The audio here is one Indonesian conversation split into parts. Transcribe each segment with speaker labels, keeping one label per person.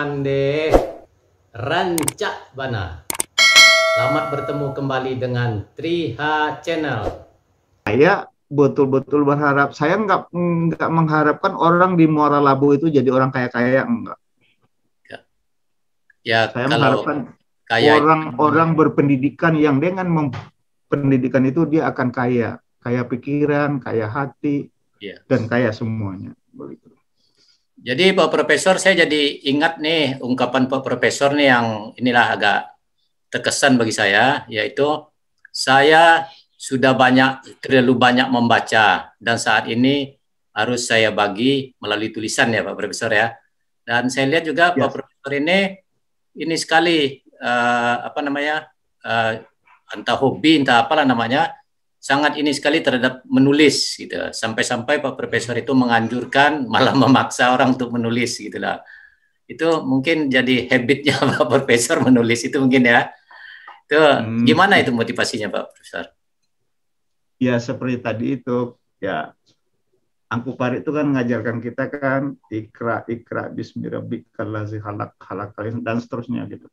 Speaker 1: Mande Rancak Bana. Selamat bertemu kembali dengan Triha Channel.
Speaker 2: Saya betul-betul berharap, saya nggak mengharapkan orang di Muara Labu itu jadi orang kaya-kaya, enggak.
Speaker 1: Ya,
Speaker 2: Saya
Speaker 1: kalau
Speaker 2: mengharapkan
Speaker 1: kaya itu,
Speaker 2: orang-orang berpendidikan yang dengan pendidikan itu dia akan kaya, kaya pikiran, kaya hati,
Speaker 1: ya.
Speaker 2: dan kaya semuanya. Begitu.
Speaker 1: Jadi Pak Profesor, saya jadi ingat nih ungkapan Pak Profesor nih yang inilah agak terkesan bagi saya, yaitu saya sudah terlalu banyak membaca dan saat ini harus saya bagi melalui tulisan ya Pak Profesor ya. Dan saya lihat juga Pak
Speaker 2: Ya,
Speaker 1: Profesor ini sekali apa namanya entah hobi entah apalah namanya, sangat ini sekali terhadap menulis gitu, sampai-sampai Pak Profesor itu menganjurkan malah memaksa orang untuk menulis gitulah. Itu mungkin jadi habitnya Pak Profesor menulis itu mungkin ya. Itu gimana itu motivasinya Pak Profesor?
Speaker 2: ya seperti tadi itu ya. Angku Pari itu kan mengajarkan kita kan ikra ikra bismillahirrahmanirrahim halak halak dan seterusnya gitu.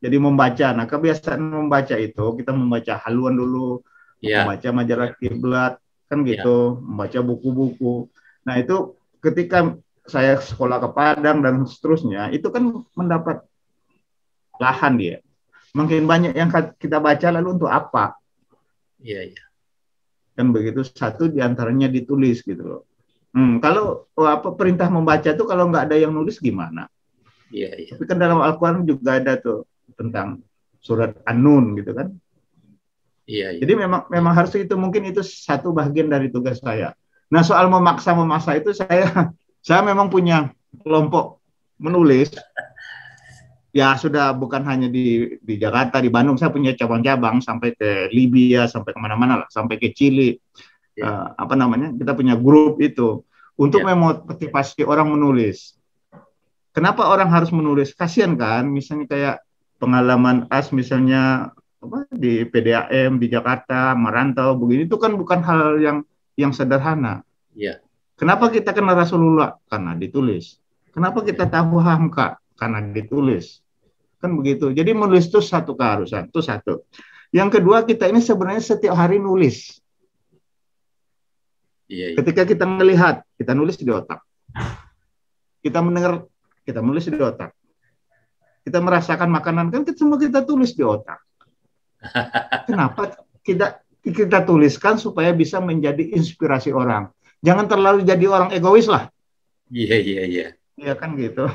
Speaker 2: Jadi membaca. Nah, kebiasaan membaca itu kita membaca haluan dulu,
Speaker 1: Ya,
Speaker 2: membaca majalah kiblat, kan
Speaker 1: ya,
Speaker 2: gitu, membaca buku-buku. Nah, itu ketika saya sekolah ke Padang dan seterusnya, itu kan mendapat lahan dia. Makin banyak yang kita baca lalu untuk apa?
Speaker 1: iya, iya,
Speaker 2: Kan begitu, satu diantaranya ditulis gitu loh. Kalau apa perintah membaca itu kalau nggak ada yang nulis gimana?
Speaker 1: iya, iya,
Speaker 2: Tapi kan dalam Al-Quran juga ada tuh tentang surat An-Nun gitu kan.
Speaker 1: iya, iya,
Speaker 2: Jadi memang memang harus itu, mungkin itu satu bagian dari tugas saya. Nah, soal memaksa itu saya memang punya kelompok menulis. Ya sudah bukan hanya di Jakarta, di Bandung saya punya cabang-cabang sampai ke Libya, sampai kemana-mana lah, sampai ke Chili.
Speaker 1: iya,
Speaker 2: Apa namanya? Kita punya grup itu untuk
Speaker 1: iya,
Speaker 2: memotivasi orang menulis. Kenapa orang harus menulis? Kasian kan, misalnya kayak pengalaman As misalnya apa, di PDAM di Jakarta merantau begini itu kan bukan hal yang sederhana.
Speaker 1: iya,
Speaker 2: Kenapa kita kenal Rasulullah? Karena ditulis. Kenapa kita tahu Hamka? Karena ditulis. Kan begitu. Jadi menulis itu satu keharusan, itu satu. Yang kedua, kita ini sebenarnya setiap hari nulis.
Speaker 1: iya, iya,
Speaker 2: Ketika kita melihat, kita nulis di otak. Kita mendengar, kita nulis di otak. Kita merasakan makanan, kan semua kita tulis di otak. Kenapa kita tuliskan supaya bisa menjadi inspirasi orang. Jangan terlalu jadi orang egois lah.
Speaker 1: iya, iya, iya.
Speaker 2: Ya kan gitu.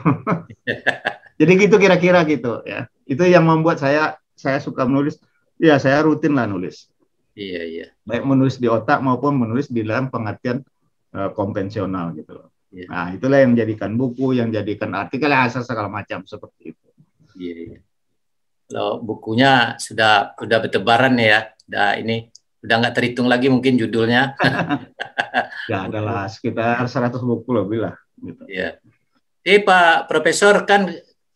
Speaker 2: Jadi gitu kira-kira gitu ya. Itu yang membuat saya suka menulis. Ya saya rutin lah nulis.
Speaker 1: Iya, iya,
Speaker 2: Baik menulis di otak maupun menulis di dalam pengertian konvensional gitu loh.
Speaker 1: iya,
Speaker 2: Nah, itulah yang menjadikan buku, yang jadikan artikel, asal segala macam seperti itu.
Speaker 1: iya, iya. Kalau bukunya sudah bertebaran nih ya, udah nggak terhitung lagi mungkin judulnya.
Speaker 2: Ya adalah sekitar 100 buku lebih lah gitu.
Speaker 1: Ya. Jadi Pak Profesor kan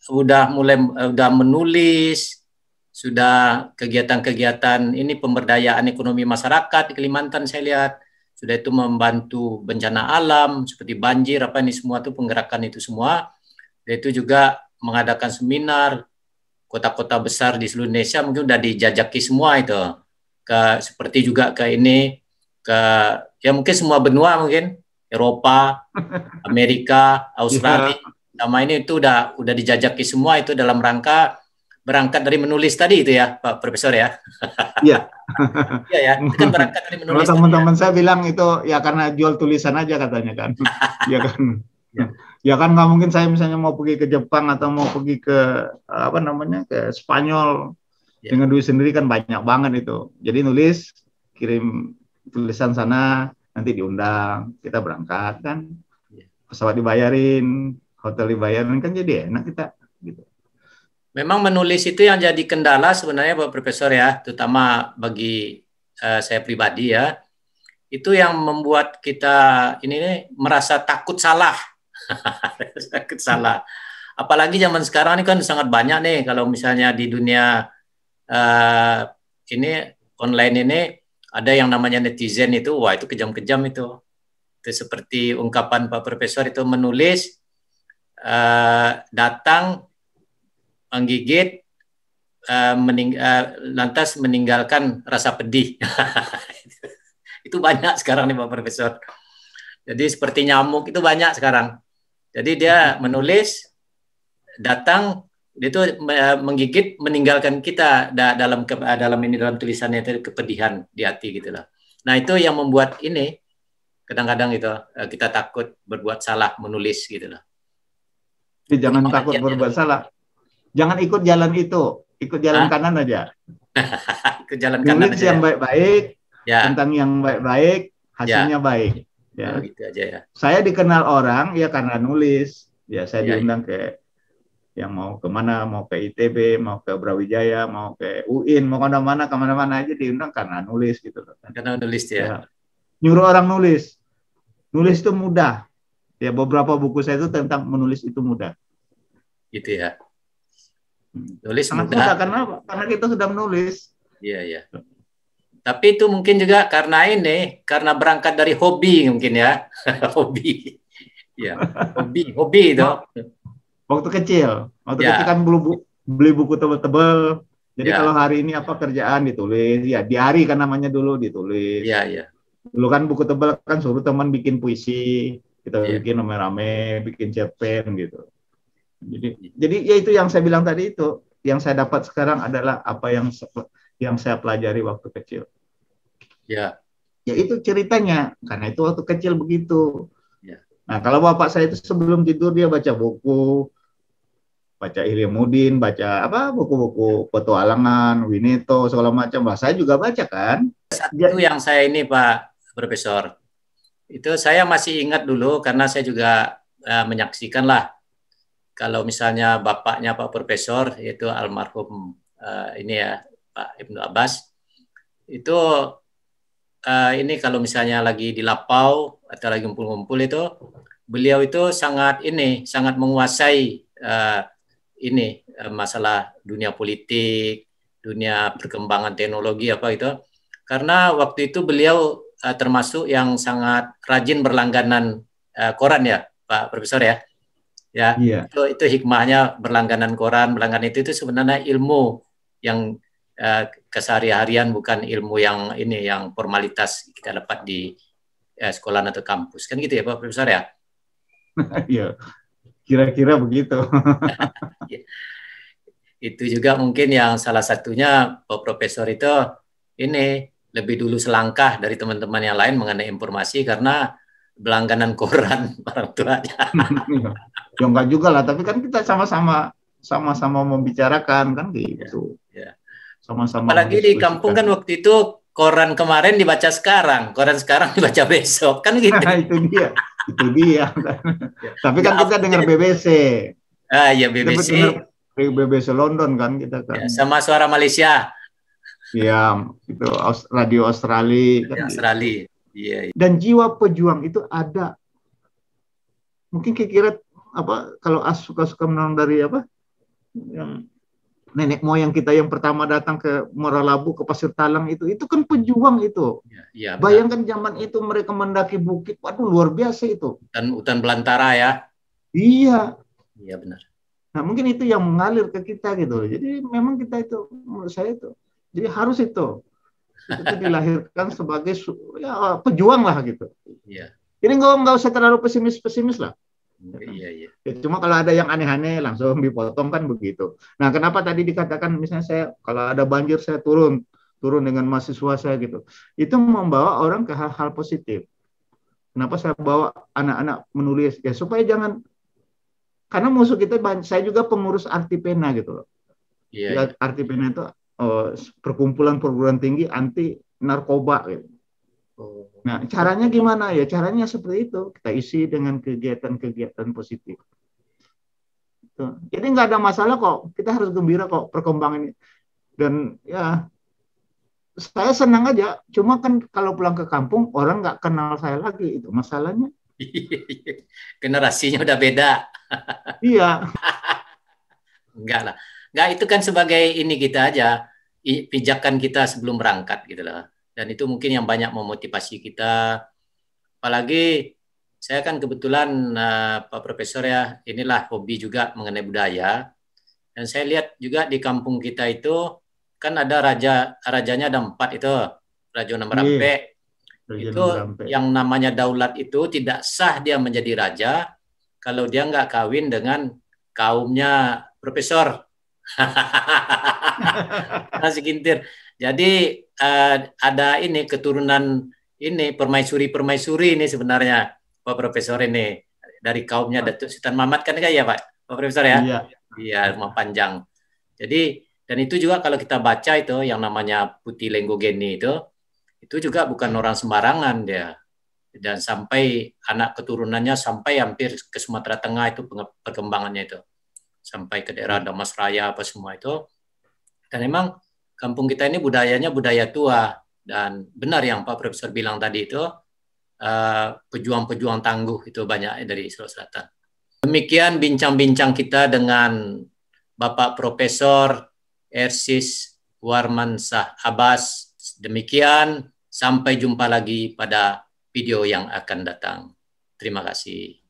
Speaker 1: udah menulis, sudah kegiatan-kegiatan ini pemberdayaan ekonomi masyarakat di Kalimantan saya lihat, sudah itu membantu bencana alam seperti banjir apa ini semua tuh penggerakan itu semua. Dan itu juga mengadakan seminar kota-kota besar di seluruh Indonesia mungkin udah dijajaki semua itu seperti juga ke ya mungkin semua benua mungkin Eropa, Amerika, Australia
Speaker 2: Ya,
Speaker 1: sama ini itu udah dijajaki semua itu dalam rangka berangkat dari menulis tadi itu ya Pak Profesor ya.
Speaker 2: iya.
Speaker 1: Iya ya, itu kan berangkat dari
Speaker 2: Kalau
Speaker 1: menulis tadi ya.
Speaker 2: teman-teman saya bilang itu ya karena jual tulisan aja katanya kan. Ya kan.
Speaker 1: Ya,
Speaker 2: Ya kan nggak mungkin saya misalnya mau pergi ke Jepang atau mau pergi ke apa namanya ke Spanyol
Speaker 1: ya,
Speaker 2: dengan duit sendiri kan banyak banget itu. Jadi nulis, kirim tulisan sana, nanti diundang, kita berangkat kan,
Speaker 1: ya.
Speaker 2: pesawat dibayarin, hotel dibayarin kan jadi enak kita gitu.
Speaker 1: Memang menulis itu yang jadi kendala sebenarnya Pak Profesor ya, terutama bagi saya pribadi ya. Itu yang membuat kita ini nih, merasa takut salah. Takut salah. Apalagi zaman sekarang ini kan sangat banyak nih kalau misalnya di dunia uh, ini online ini ada yang namanya netizen itu, wah itu kejam-kejam itu. Itu seperti ungkapan Pak Profesor itu menulis datang menggigit, lantas meninggalkan rasa pedih. Itu banyak sekarang nih Pak Profesor. Jadi seperti nyamuk itu banyak sekarang. Jadi dia menulis, datang, dia itu menggigit, meninggalkan kita dalam tulisannya itu kepedihan di hati gitu loh. Nah itu yang membuat ini kadang-kadang itu kita takut berbuat salah menulis gitu loh.
Speaker 2: Jadi jangan takut berbuat salah. Jangan ikut jalan itu, ikut jalan kanan aja.
Speaker 1: Ikut jalan kanan
Speaker 2: aja. Nulis
Speaker 1: yang
Speaker 2: baik-baik, tentang yang baik-baik, hasilnya baik. Ya.
Speaker 1: Gitu aja ya.
Speaker 2: Saya dikenal orang ya karena nulis. Ya saya diundang ke yang mau kemana, mau ke ITB, mau ke Brawijaya, mau ke UIN, mau kemana-mana aja diundang karena nulis gitu.
Speaker 1: Karena nulis ya.
Speaker 2: Nyuruh orang nulis. Nulis itu mudah. Ya beberapa buku saya itu tentang menulis itu mudah.
Speaker 1: Gitu ya. Nulis
Speaker 2: sangat mudah karena kita sudah menulis.
Speaker 1: Iya, iya. Tapi itu mungkin juga karena berangkat dari hobi mungkin ya. Hobi. Ya, hobi itu.
Speaker 2: Waktu kecil kan beli buku tebel-tebel. Jadi kalau hari ini apa kerjaan ditulis, ya diari kan namanya dulu ditulis.
Speaker 1: Iya, iya.
Speaker 2: Dulu kan buku tebel kan suruh teman bikin puisi, kita bikin rame-rame, bikin cerpen gitu. Jadi ya itu yang saya bilang tadi itu, yang saya dapat sekarang adalah apa yang saya pelajari waktu kecil.
Speaker 1: Ya.
Speaker 2: Ya itu ceritanya, karena itu waktu kecil begitu. Ya. Nah kalau bapak saya itu sebelum tidur dia baca buku, baca Ilyamudin, baca buku-buku petualangan, Winnetou segala macam. Saya juga baca kan.
Speaker 1: Itu yang saya ini Pak Profesor. Itu saya masih ingat dulu karena saya juga menyaksikan lah. Kalau misalnya bapaknya Pak Profesor, yaitu almarhum Pak Ibnu Abbas, itu ini kalau misalnya lagi di lapau atau lagi ngumpul-ngumpul itu, beliau itu sangat menguasai masalah dunia politik, dunia perkembangan teknologi karena waktu itu beliau termasuk yang sangat rajin berlangganan koran ya Pak Profesor ya. Ya, iya. Itu hikmahnya berlangganan koran, berlangganan itu sebenarnya ilmu yang kesehari-harian, bukan ilmu yang formalitas kita dapat di sekolah atau kampus. Kan gitu ya Pak Profesor ya?
Speaker 2: Iya, kira-kira begitu.
Speaker 1: Itu juga mungkin yang salah satunya Pak Profesor itu lebih dulu selangkah dari teman-teman yang lain mengenai informasi karena berlangganan koran orang tuanya.
Speaker 2: Ya enggak juga lah, tapi kan kita sama-sama membicarakan kan gitu.
Speaker 1: Ya.
Speaker 2: Sama-sama.
Speaker 1: Apalagi di kampung kan waktu itu koran kemarin dibaca sekarang, koran sekarang dibaca besok kan gitu.
Speaker 2: itu dia. Tapi kan kita dengar BBC.
Speaker 1: Ya BBC.
Speaker 2: BBC London kan kita kan.
Speaker 1: Ya, sama Suara Malaysia.
Speaker 2: Iya, itu radio Australia kan.
Speaker 1: Australia. Iya.
Speaker 2: Dan jiwa pejuang itu ada. Mungkin kira-kira kalau suka-suka menang dari yang nenek moyang kita yang pertama datang ke Muara Labu, ke Pasir Talang itu kan pejuang itu.
Speaker 1: Ya,
Speaker 2: bayangkan zaman itu mereka mendaki bukit, waduh luar biasa itu.
Speaker 1: Dan hutan belantara ya.
Speaker 2: Iya.
Speaker 1: Iya benar.
Speaker 2: Nah mungkin itu yang mengalir ke kita gitu. Jadi memang kita itu, menurut saya itu, jadi harus itu dilahirkan sebagai pejuang lah gitu.
Speaker 1: Iya.
Speaker 2: Jadi nggak usah terlalu pesimis lah.
Speaker 1: Iya.
Speaker 2: Ya, cuma kalau ada yang aneh-aneh langsung dipotong kan begitu. Nah, kenapa tadi dikatakan misalnya saya kalau ada banjir saya turun dengan mahasiswa saya gitu. Itu membawa orang ke hal-hal positif. Kenapa saya bawa anak-anak menulis ya supaya jangan, karena musuh kita saya juga pengurus Artipena gitu loh.
Speaker 1: Iya.
Speaker 2: Artipena itu perkumpulan perguruan tinggi anti narkoba gitu. Nah, caranya gimana ya? Caranya seperti itu. Kita isi dengan kegiatan-kegiatan positif. Tuh. Jadi nggak ada masalah kok. Kita harus gembira kok perkembangan ini. Dan ya, saya senang aja. Cuma kan kalau pulang ke kampung, orang nggak kenal saya lagi. Itu masalahnya.
Speaker 1: Generasinya udah beda.
Speaker 2: Iya.
Speaker 1: Enggak lah. Enggak, itu kan sebagai ini kita aja. Pijakan kita sebelum berangkat gitu loh. Dan itu mungkin yang banyak memotivasi kita. Apalagi saya kan kebetulan Pak Profesor ya, inilah hobi juga mengenai budaya. Dan saya lihat juga di kampung kita itu kan ada rajanya ada 4 itu, Raja
Speaker 2: Iya,
Speaker 1: Namrampe.
Speaker 2: Raja
Speaker 1: Itu
Speaker 2: Namrampe.
Speaker 1: yang namanya daulat itu tidak sah dia menjadi raja kalau dia nggak kawin dengan kaumnya Profesor. Nasi Kintir. Jadi ada ini keturunan ini permaisuri ini sebenarnya Pak Profesor ini dari kaumnya Datuk Sultan Mamat kan ya Pak Profesor ya?
Speaker 2: Iya.
Speaker 1: Iya, rumah panjang. Jadi dan itu juga kalau kita baca itu yang namanya Putih Lenggogeni itu juga bukan orang sembarangan dia. Dan sampai anak keturunannya sampai hampir ke Sumatera Tengah itu perkembangannya itu. Sampai ke daerah Damas Raya apa semua itu. Dan memang kampung kita ini budayanya budaya tua. Dan benar yang Pak Profesor bilang tadi itu, pejuang-pejuang tangguh itu banyak dari Sulawesi Selatan. Demikian bincang-bincang kita dengan Bapak Profesor Ersis Warmansah Abbas. Demikian, sampai jumpa lagi pada video yang akan datang. Terima kasih.